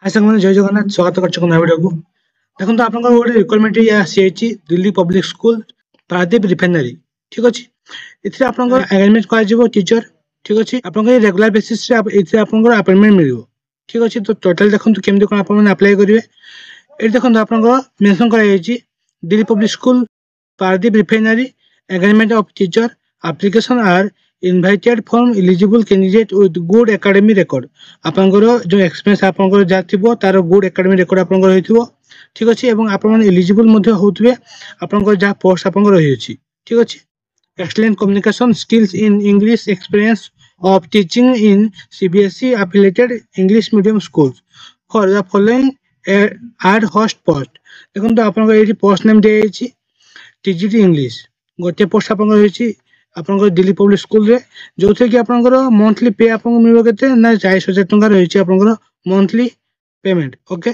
हाय साथी जय जगन्नाथ स्वागत कर भिडियो को देखो तो आपन गोटे रिक्वायरमेंट आसी Delhi public school Paradip refinery ठीक अच्छे इथे आपन एंगेजमेंट कर टीचर ठीक अच्छे आप रेगुलर बेसिस अपॉइंटमेंट मिल ठीक अच्छे तो टोटाल देखो केमती कौन आप अप्लाई करेंगे ये देखो आप मेंशन कर Delhi public school Paradip refinery engagement of teacher application are invited from eligible candidate with good academy record आपंकर जो एक्सपीरियंस आपंकर जहाँ थी तार गुड एकेडमी रिकॉर्ड आपंकर होइथिबो ठीक अच्छे और आप एलिजिबल होते आपंकर जहाँ पोस्ट आपंकर रही अछि ठीक अच्छे excellent communication skills in English experience of teaching in CBSE affiliated English medium schools for the following ad host post देखो तो आपन ये पोस्ट नेम दिया टीजीटी इंग्लिश गोटे पोस्ट आपन आपन दिल्ली पब्लिक स्कूल रे जो थे कि आपन मंथली पे आपन मिलो केते ना 40,000 टका रही आपन मंथली पेमेंट ओके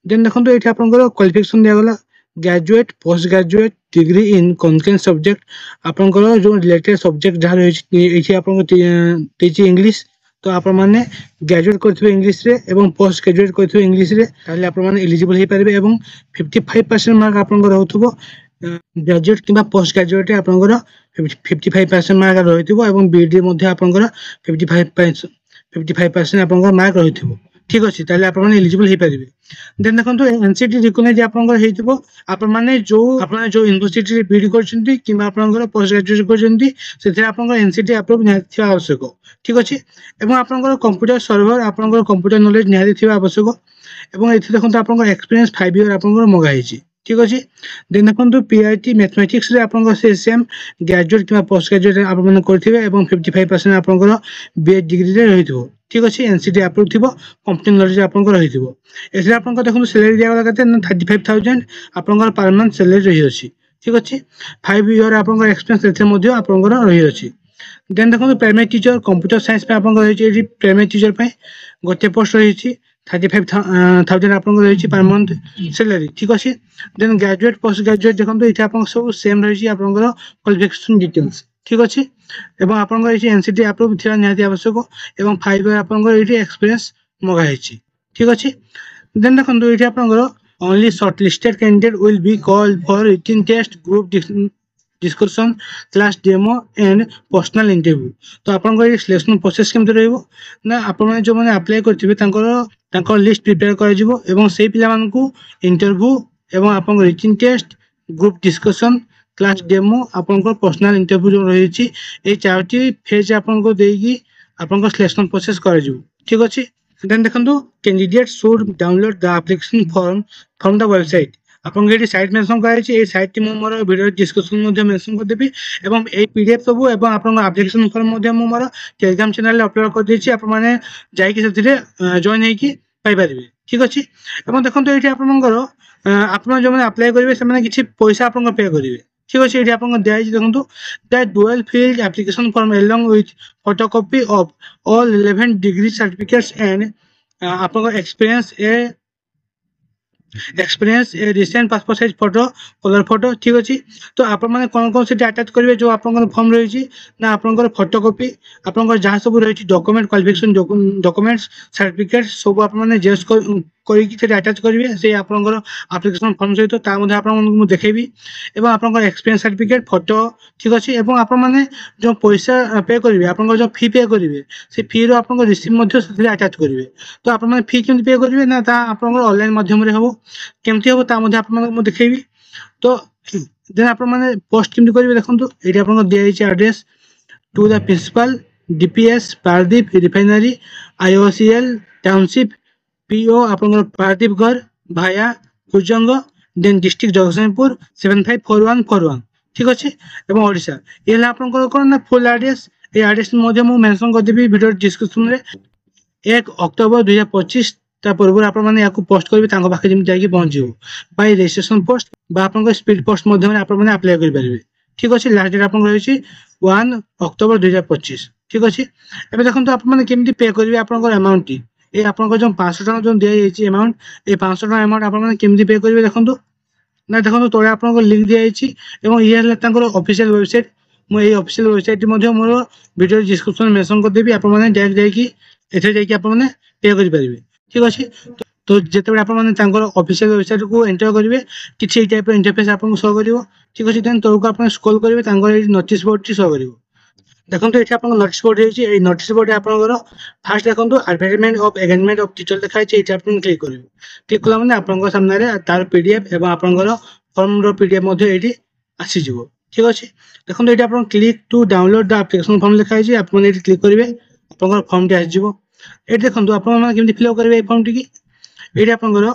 देन देखो तो ये आपन क्वालिफिकेशन दिया गला graduate post graduate degree in content subject आपनकर जो रिलेटेड सब्जेक्ट जहाँ रही आपन टीचिंग इंग्लिश तो आप मैंने ग्रेजुएट करथिबे इंग्लिश रे एवं पोस्ट ग्रेजुएट करथिबे इंग्लिश रे ताले आप मैंने एलिजिबल हे पारिबे एवं 55% मार्क आपनकर रहथबो ग्रेजुएट किबा पोस्ट ग्रेजुएट आपनकर 55% मार्क रहिथिबो एवं बीडी मध्ये आपनकर 55% आपनकर मार्क रहिथिबो ठीक अच्छे ताले आप एलिजिबल हो पारे देन देखो एनसीटी रिकग्नाइज आपनकर हेतिबो आप माने जो यूनिवर्सिटी बीडी करछंती किबा आपनकर पोस्ट ग्रेजुएट करछंती सेथे आपनकर एनसीटी अप्रूव निहाती आवश्यक ठीक अच्छे एवं आपनकर कंप्यूटर सर्वर आपनकर कंप्यूटर नॉलेज निहाती थिबा आवश्यक एवं एथि देखो आपनकर एक्सपीरियंस 5 ईयर आपनकर मगा हिची ठीक अच्छे देन देखो पीआईटी मैथमेटिक्स रे आपनकर से सेम ग्रेजुएट किबा पोस्ट ग्रेजुएट आप माने करथिबे एवं 55% आपनकर बीए डिग्री रे रहिथिबो ठीक अच्छे एनसीटी अप्रूव थी कंप्यूटर नॉलेज आपन रही एसे आप देखो सैलरी दिया गला 35,000 आपन पर मंथ सैलरी रही अछि ठीक अच्छे 5 ईयर आपन एक्सपीरियंस आपन रही अछि देन देखो प्राइमरी टीचर कंप्यूटर साइंस पे आपन रही प्राइमरी टीचर पे गोटे पोस्ट रही 35,000 आपन रही पर मंथ सैलरी ठीक अच्छे देन ग्रेजुएट पोस्ट ग्रेजुएट देखो ये आप सब सेम रही आपन क्वालिफिकेशन डिटेल्स ठीक अच्छे एवं आपन एनसीटी अप्रूव थिबा निहाती आवश्यक एवं 5 ईयर आपन एक्सपीरियंस मगा हिची ठीक अच्छे देन देखो ये आपन only shortlisted candidate will be called for written test group discussion class demo and personal interview तो आपन सिलेक्शन प्रोसेस केमते रहइबो ना आपन जो माने अप्लाई करथिबे तांकर लिस्ट प्रिपेयर कराजिबो एवं से पिला मानकू इंटरव्यू एवं आपन written test group discussion class demo आपन पर्सनल इंटरव्यू जो रही ये 4टी फेज आपन को देगी आपन सिलेक्शन प्रोसेस कराजिबो ठीक अच्छे देन देखो candidate should download the application form from the website आपन ये साइट मेंशन कराइछि ए साइट टी मोर वीडियो डिस्कशन मध्ये मेंशन कर देबी एवं ए पीडीएफ सब एवं आपन एप्लिकेशन फॉर्म मध्ये मोर टेलीग्राम चैनल अपलोड कर देछि आप माने जाई कि सेथिरे जॉइन हे कि पाई परिबे ठीक अछि एवं देखो ये आपन जो माने अप्लाई करिवे से माने किछि पैसा आपन पे करिवे ठीक अच्छे ये आपको दिखाई देखो the dual field application form along with photocopy of all relevant degree certificates and आपको experience a recent passport size photo colour photo ठीक अच्छे तो आप कौन कौन से अटैच करेंगे जो आप फॉर्म रही ना आप फोटोकॉपी आप जहाँ सब रही डॉक्यूमेंट क्वालिफिकेशन डॉक्यूमेंट्स सर्टिफिकेट सब आप जेस करके अटैच करेंगे से आप एप्लिकेशन फॉर्म सहित आपको देखेबी एवं आप एक्सपीरियंस सर्टिफिकेट फोटो ठीक अच्छे और आप जो पैसा पे करेंगे आप जो फी पे करेंगे से फी रो आप रिसीप्ट अटैच करेंगे तो आप फी केमती पे करेंगे ना आप ऑनलाइन माध्यम हम केमती हम आप देखेबी तो देन आप पोस्ट केमती करेंगे देखो ये आप दिखाई address to the principal DPS Paradip refinery IOCL township PO आप पारादीपगढ़ भाया कुजंग देन डिस्ट्रिक्ट जगतसिंहपुर 754141 ठीक अच्छे और ओडिशा ये आप कौन फुल एड्रेस ये एड्रेस मेंशन कर देबी वीडियो डिस्क्रिप्शन रे 1 अक्टोबर 2025 पूर्व आप पोस्ट करेंगे पाखे जमी जाकि पहुँचो बाय रजिस्ट्रेशन पोस्ट आप स्पीड पोस्ट आप अप्लाई करेंगे ठीक अच्छे लास्ट डेट आप रही 1 अक्टोबर 2025 ठीक अच्छे एवं देखो आपमि पे करेंगे आप अमाउंट टी ये आप जो 500 टका जो दिखाई अमाउंट ये 500 टका अमाउंट आपमि पे करेंगे देखो ना देखो तले आप लिंक दिखाई ये ऑफिशियल वेबसाइट मुझे ऑफिशियल वेबसाइट मोर वीडियो डिस्क्रिप्शन मेंशन कर देबी आप डायरेक्ट जाकि पे करेंगे ठीक अच्छे तो ଯେତେବେଳେ ଆପଣମାନେ ତାଙ୍କର ଅଫିସିଆଲ ୱେବସାଇଟକୁ ଏଣ୍ଟର କରିବେ କିଛି ଏଇ ଟାଇପ୍ର ଇଣ୍ଟରଫେସ୍ ଆପଣଙ୍କୁ ଶୋ କରିବ। ଠିକ୍ ଅଛି, ଦେନ୍ ତଳକୁ ଆପଣ ସ୍କ୍ରୋଲ୍ କରିବେ, ତାଙ୍କର ଏଇ ନୋଟିସ୍ ବୋର୍ଡଟି ଶୋ କରିବ। ଦେଖନ୍ତୁ ଏଠି ଆପଣଙ୍କ ନୋଟିସ୍ ବୋର୍ଡ ହେଇଛି। ଏଇ ନୋଟିସ୍ ବୋର୍ଡରେ ଆପଣଙ୍କର ଫାର୍ଷ୍ଟ ଦେଖନ୍ତୁ advertisement of engagement of teacher ଲେଖା ହେଇଛି। ଏଇଠି ଆପଣ କ୍ଲିକ୍ କରିବେ। କ୍ଲିକ୍ କଲା ମାନେ ଆପଣଙ୍କ ସାମ୍ନାରେ ତାର ପିଡିଏଫ୍ ଏବଂ ଆପଣଙ୍କର ଫର୍ମର ପିଡିଏଫ୍ ମଧ୍ୟ ଏଇଠି ଆସିଯିବ। ଠିକ୍ ଅଛି, ଦେଖନ୍ତୁ ଏଇଠି ଆପଣ କ୍ଲିକ୍ ଟୁ ଡାଉନଲୋଡ୍ ଦ ଆପ୍ଲିକେସନ୍ ଫର୍ମ ଲେଖା ହେଇଛି। ଆପଣ ଏଇଠି କ୍ଲିକ୍ କରିବେ, ଆପଣଙ୍କର ଫର୍ମଟି ଆସିଯିବ। ଏଇଠି ଦେଖନ୍ତୁ ଆପଣମାନେ କେମିତି ଫିଲ୍ଅପ୍ କରିବେ ଏଇ ଫର୍ମଟିକି। ଏଇଠି ଆପଣଙ୍କର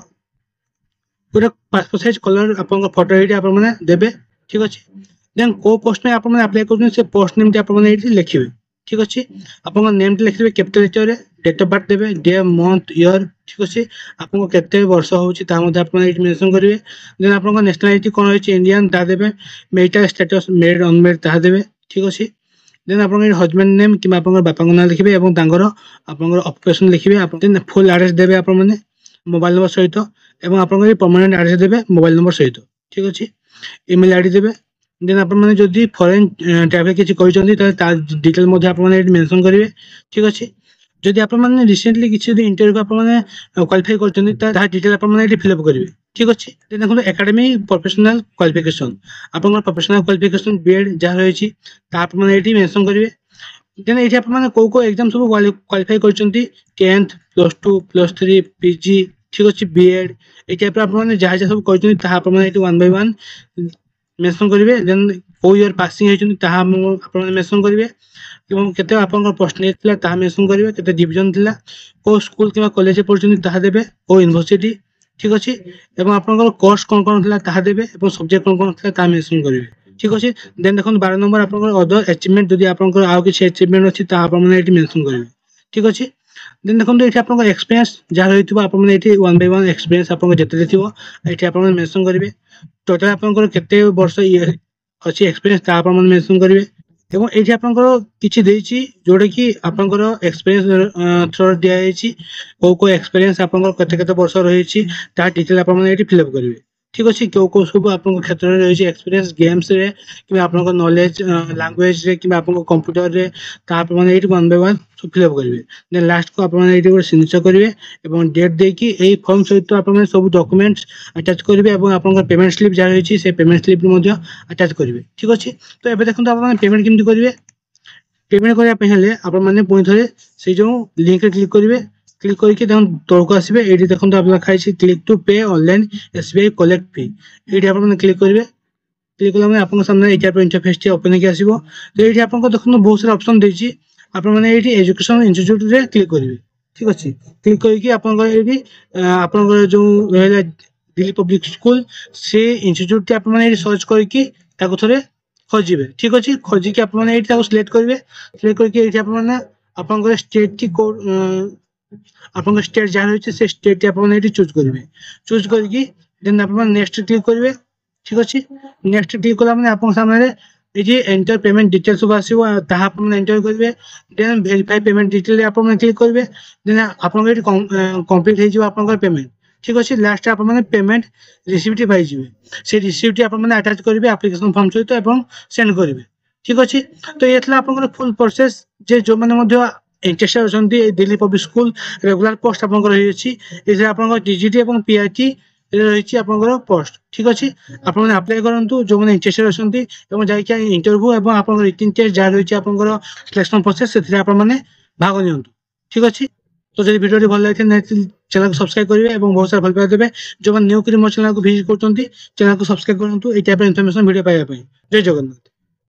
ଗୋଟେ ପାସପୋର୍ଟ ସାଇଜ୍ କଲର ଆପଣଙ୍କ ଫଟୋ ଏଇଠି ଆପଣମାନେ ଦେବେ। ଠିକ୍ ଅଛି, ଦେନ୍ କେଉଁ ପୋଷ୍ଟ ପାଇଁ ଆପଣମାନେ ଆପ୍ଲାଏ କରୁଛନ୍ତି ସେ ପୋଷ୍ଟ ନେମ୍ଟି ଆପଣମାନେ ଏଇଠି ଲେଖିବେ। ଠିକ୍ ଅଛି, ଆପଣଙ୍କ ନେମ୍ଟି ଲେଖିବେ କ୍ୟାପିଟାଲ ଲେଟରରେ, ଡେଟ୍ ଅଫ୍ ବାର୍ଥ ଦେବେ, ଡେ ମନ୍ଥ ଇୟର୍। ଠିକ୍ ଅଛି, ଆପଣଙ୍କୁ କେତେ ବର୍ଷ ହେଉଛି ତାହା ମଧ୍ୟ ଆପଣ ଏଇଠି ମେନସନ୍ କରିବେ। ଦେନ୍ ଆପଣଙ୍କ ନ୍ୟାସନାଲିଟି କ'ଣ ରହିଛି ଇଣ୍ଡିଆନ୍ ତାହା ଦେବେ, ମେରିଟାଲ ଷ୍ଟାଟସ୍ ମ୍ୟାରିଡ୍ ଅନମ୍ୟାରିଡ୍ ତାହା ଦେବେ। ଠିକ୍ ଅଛି, ଦେନ୍ ଆପଣଙ୍କ ଏଇଠି ହଜବେଣ୍ଡ ନେମ୍ କିମ୍ବା ଆପଣଙ୍କର ବାପାଙ୍କ ନାଁ ଲେଖିବେ ଏବଂ ତାଙ୍କର ଆପଣଙ୍କର ଅକୁପେସନ୍ ଲେଖିବେ। ଦେନ୍ ଫୁଲ୍ ଆଡ୍ରେସ୍ ଦେବେ ଆପଣମାନେ ମୋବାଇଲ ନମ୍ବର ସହିତ ଏବଂ ଆପଣଙ୍କର ଏଇ ପର୍ମାନେଣ୍ଟ ଆଡ୍ରେସ୍ ଦେବେ ମୋବାଇଲ ନମ୍ବର ସହିତ। ଠିକ୍ ଅଛି, ଇମେଲ୍ ଆଇଡି ଦେବେ। ଦେନ୍ ଆପଣମାନେ ଯଦି ଫରେନ୍ ଟ୍ରାଭେଲ୍ କିଛି କରିଛନ୍ତି ତାହେଲେ ତା ଡିଟେଲ୍ ମଧ୍ୟ ଆପଣମାନେ ଏଇଠି ମେନସନ୍ କରିବେ। ଠିକ୍ ଅଛି, ଯଦି ଆପଣମାନେ ରିସେଣ୍ଟଲି କିଛି ଯଦି ଇଣ୍ଟରଭ୍ୟୁ ଆପଣମାନେ କ୍ୱାଲିଫାଇ କରିଛନ୍ତି ତାହା ଡିଟେଲ୍ ଆପଣମାନେ ଏଇଠି ଫିଲ୍ଅପ୍ କରିବେ। ଠିକ୍ ଅଛି, ଦେନ୍ ଦେଖନ୍ତୁ ଏକାଡେମୀ ପ୍ରଫେସନାଲ କ୍ୱାଲିଫିକେସନ୍, ଆପଣଙ୍କର ପ୍ରଫେସନାଲ କ୍ୱାଲିଫିକେସନ୍ ବିଏଡ୍ ଯାହା ରହିଛି ତାହା ଆପଣମାନେ ଏଇଠି ମେନସନ୍ କରିବେ। ଦେନ୍ ଏଇଠି ଆପଣମାନେ କୋଉ ଏକ୍ଜାମ୍ ସବୁ କ୍ୱାଲିଫାଇ କରିଛନ୍ତି, 10th, +2, +3, ପିଜି। ଠିକ୍ ଅଛି, ବିଏଡ୍ ଏଇ ଟାଇପ୍ର ଆପଣମାନେ ଯାହା ଯାହା ସବୁ କରିଛନ୍ତି ତାହା ଆପଣମାନେ ଏଇଠି 1 by 1 ମେନସନ୍ କରିବେ। ଦେନ୍ କୋଉ ଇୟର୍ ପାସିଂ ହେଇଛନ୍ତି ତାହା ଆପଣମାନେ ମେନସନ୍ କରିବେ ଏବଂ କେତେ ଆପଣଙ୍କର ପର୍ସେଣ୍ଟେଜ୍ ଥିଲା ତାହା ମେନସନ୍ କରିବେ, କେତେ ଡିଭିଜନ୍ ଥିଲା, କୋଉ ସ୍କୁଲ କିମ୍ବା କଲେଜରେ ପଢ଼ୁଛନ୍ତି ତାହା ଦେବେ, କୋଉ ୟୁନିଭର୍ସିଟି। ଠିକ୍ ଅଛି, ଏବଂ ଆପଣଙ୍କର କୋର୍ସ କ'ଣ କ'ଣ ଥିଲା ତାହା ଦେବେ ଏବଂ ସବଜେକ୍ଟ କ'ଣ କ'ଣ ଥିଲା ତାହା ମେନସନ୍ କରିବେ। ଠିକ୍ ଅଛି, ଦେନ୍ ଦେଖନ୍ତୁ 12 ନମ୍ବର ଆପଣଙ୍କର ଅଦର ଆଚିଭମେଣ୍ଟ, ଯଦି ଆପଣଙ୍କର ଆଉ କିଛି ଆଚିଭମେଣ୍ଟ ଅଛି ତାହା ଆପଣମାନେ ଏଇଠି ମେନସନ୍ କରିବେ। ଠିକ୍ ଅଛି, ଦେନ୍ ଦେଖନ୍ତୁ ଏଇଠି ଆପଣଙ୍କର ଏକ୍ସପିରିଏନ୍ସ ଯାହା ରହିଥିବ ଆପଣମାନେ ଏଇଠି 1 by 1 ଏକ୍ସପିରିଏନ୍ସ ଆପଣଙ୍କ ଯେତେ ଥିବ ଏଇଠି ଆପଣମାନେ ମେନସନ୍ କରିବେ। ଟୋଟାଲ୍ ଆପଣଙ୍କର କେତେ ବର୍ଷ ଅଛି ଏକ୍ସପିରିଏନ୍ସ ତାହା ଆପଣମାନେ ମେନସନ୍ କରିବେ। ଏବଂ ଏଇଠି ଆପଣଙ୍କର କିଛି ଦେଇଛି ଯୋଉଟାକି ଆପଣଙ୍କର ଏକ୍ସପିରିଏନ୍ସ ଥ୍ରୋରେ ଦିଆଯାଇଛି। କୋଉ ଏକ୍ସପିରିଏନ୍ସ ଆପଣଙ୍କର କେତେ କେତେ ବର୍ଷ ରହିଛି ତାହା ଡିଟେଲ୍ ଆପଣମାନେ ଏଇଠି ଫିଲ୍ଅପ୍ କରିବେ। ଠିକ୍ ଅଛି, କୋଉ ସବୁ ଆପଣଙ୍କ କ୍ଷେତ୍ରରେ ରହିଛି ଏକ୍ସପିରିଏନ୍ସ, ଗେମ୍ସରେ କିମ୍ବା ଆପଣଙ୍କ ନଲେଜ ଲାଙ୍ଗୁଏଜରେ କିମ୍ବା ଆପଣଙ୍କ କମ୍ପ୍ୟୁଟରରେ ତାହା ଆପଣମାନେ ଏଇଠି 1 by 1 ସବୁ ଫିଲ୍ଅପ୍ କରିବେ। ଦେନ୍ ଲାଷ୍ଟକୁ ଆପଣମାନେ ଏଇଠି ଗୋଟେ ସିଗ୍ନେଚର୍ କରିବେ ଏବଂ ଡେଟ୍ ଦେଇକି ଏଇ ଫର୍ମ ସହିତ ଆପଣମାନେ ସବୁ ଡକୁମେଣ୍ଟସ୍ ଆଟାଚ୍ କରିବେ ଏବଂ ଆପଣଙ୍କର ପେମେଣ୍ଟ ସ୍ଲିପ୍ ଯାହା ରହିଛି ସେ ପେମେଣ୍ଟ ସ୍ଲିପ୍ ମଧ୍ୟ ଆଟାଚ୍ କରିବେ। ଠିକ୍ ଅଛି, ତ ଏବେ ଦେଖନ୍ତୁ ଆପଣମାନେ ପେମେଣ୍ଟ କେମିତି କରିବେ। ପେମେଣ୍ଟ କରିବା ପାଇଁ ହେଲେ ଆପଣମାନେ ପୁଣି ଥରେ ସେଇ ଯେଉଁ ଲିଙ୍କରେ କ୍ଲିକ୍ କରିବେ। କ୍ଲିକ୍ କରିକି ଦେଖନ୍ତୁ ତଳକୁ ଆସିବେ, ଏଇଠି ଦେଖନ୍ତୁ ଆପଣ ଲେଖା ହେଇଛି click to pay online SBI collect fee. ଏଇଠି ଆପଣମାନେ କ୍ଲିକ୍ କରିବେ। କ୍ଲିକ୍ କଲା ମାନେ ଆପଣଙ୍କ ସାମ୍ନାରେ ଏଇ ଟାଇପ୍ର ଇଣ୍ଟରଫେସ୍ଟି ଓପନ୍ ହେଇକି ଆସିବ। ତ ଏଇଠି ଆପଣଙ୍କ ଦେଖନ୍ତୁ ବହୁତ ସାରା ଅପସନ୍ ଦେଇଛି, ଆପଣମାନେ ଏଇଠି ଏଜୁକେସନ ଇନଷ୍ଟିଚ୍ୟୁଟରେ କ୍ଲିକ୍ କରିବେ। ଠିକ୍ ଅଛି, କ୍ଲିକ୍ କରିକି ଆପଣଙ୍କର ଏଇଠି ଆପଣଙ୍କର ଯେଉଁ ରହିଲା ଦିଲ୍ଲୀ ପବ୍ଲିକ ସ୍କୁଲ ସେ ଇନଷ୍ଟିଚ୍ୟୁଟଟି ଆପଣମାନେ ଏଇଠି ସର୍ଚ୍ଚ କରିକି ତାକୁ ଥରେ ଖୋଜିବେ। ଠିକ୍ ଅଛି, ଖୋଜିକି ଆପଣମାନେ ଏଇଠି ତାକୁ ସିଲେକ୍ଟ କରିବେ। ସିଲେକ୍ଟ କରିକି ଏଇଠି ଆପଣମାନେ ଆପଣଙ୍କର ଷ୍ଟେଟ୍ଟି କୋଡ଼ ଆପଣଙ୍କ ଷ୍ଟେଟ୍ ଯାହା ରହିଛି ସେ ଷ୍ଟେଟ୍ଟି ଆପଣମାନେ ଏଇଠି ଚୁଜ୍ କରିବେ। ଚୁଜ୍ କରିକି ଦେନ୍ ଆପଣମାନେ ନେକ୍ସଟ କ୍ଲିକ୍ କରିବେ। ଠିକ୍ ଅଛି, ନେକ୍ସଟ କ୍ଲିକ୍ କଲା ମାନେ ଆପଣଙ୍କ ସାମ୍ନାରେ এই যে এন্টার পেমেন্ট ডিটেল সব আসব তাহা আপনার এন্টার করবে। দেন ভেরিফাই পেমেন্ট ডিটেল আপনার ক্লিক করবে। দেন আপনার এটি কমপ্লিট হয়ে যাব আপনার পেমেন্ট। ঠিক আছে, লাস্টে আপনার পেমেন্ট রিসিপ্টটি পাইଯିବେ। সেই রিসিপ্টটি আপনার আটাচ করবে আপ্লিকেশন ফর্ম সহিত এবং সেন্ড করবে। ঠিক আছে, তো এ ଥିଲା ଆପଣଙ୍କର ফুল ପ୍ରୋସେସ୍। ଯେ ଯେଉଁମାନେ ମଧ୍ୟ ଇଣ୍ଟରେଷ୍ଟେଡ୍ ଅଛନ୍ତି ଏ Delhi public school regular post ଆପଣଙ୍କର ରହିଅଛି। ଏଥିରେ ଆପଣଙ୍କର DGT ଏବଂ PIT ରହିଛି ଆପଣଙ୍କର ପୋଷ୍ଟ। ଠିକ୍ ଅଛି, ଆପଣମାନେ ଆପ୍ଲାଏ କରନ୍ତୁ ଯେଉଁମାନେ ଇଣ୍ଟରେଷ୍ଟେଡ୍ ଅଛନ୍ତି ଏବଂ ଯାଇକି ଇଣ୍ଟରଭ୍ୟୁ ଏବଂ ଆପଣଙ୍କର ରିଟିନ୍ ଟେଷ୍ଟ ଯାହା ରହିଛି ଆପଣଙ୍କର ସିଲେକ୍ସନ ପ୍ରୋସେସ୍ ସେଥିରେ ଆପଣମାନେ ଭାଗ ନିଅନ୍ତୁ। ଠିକ୍ ଅଛି, ତ ଯଦି ଭିଡ଼ିଓଟି ଭଲ ଲାଗିଥାଏ ନିହାତି ଚ୍ୟାନେଲକୁ ସବସ୍କ୍ରାଇବ୍ କରିବେ ଏବଂ ବହୁତ ସାରା ଭଲ ପାଇବା ଦେବେ। ଯେଉଁମାନେ ନ୍ୟୁ କରି ମୋ ଚ୍ୟାନେଲକୁ ଭିଜିଟ୍ କରୁଛନ୍ତି ଚ୍ୟାନେଲକୁ ସବସ୍କ୍ରାଇବ୍ କରନ୍ତୁ এই ଟାଇପ୍ର ଇନଫର୍ମେସନ୍ ଭିଡ଼ିଓ ପାଇବା ପାଇଁ। ଜୟ ଜଗନ୍ନାଥ।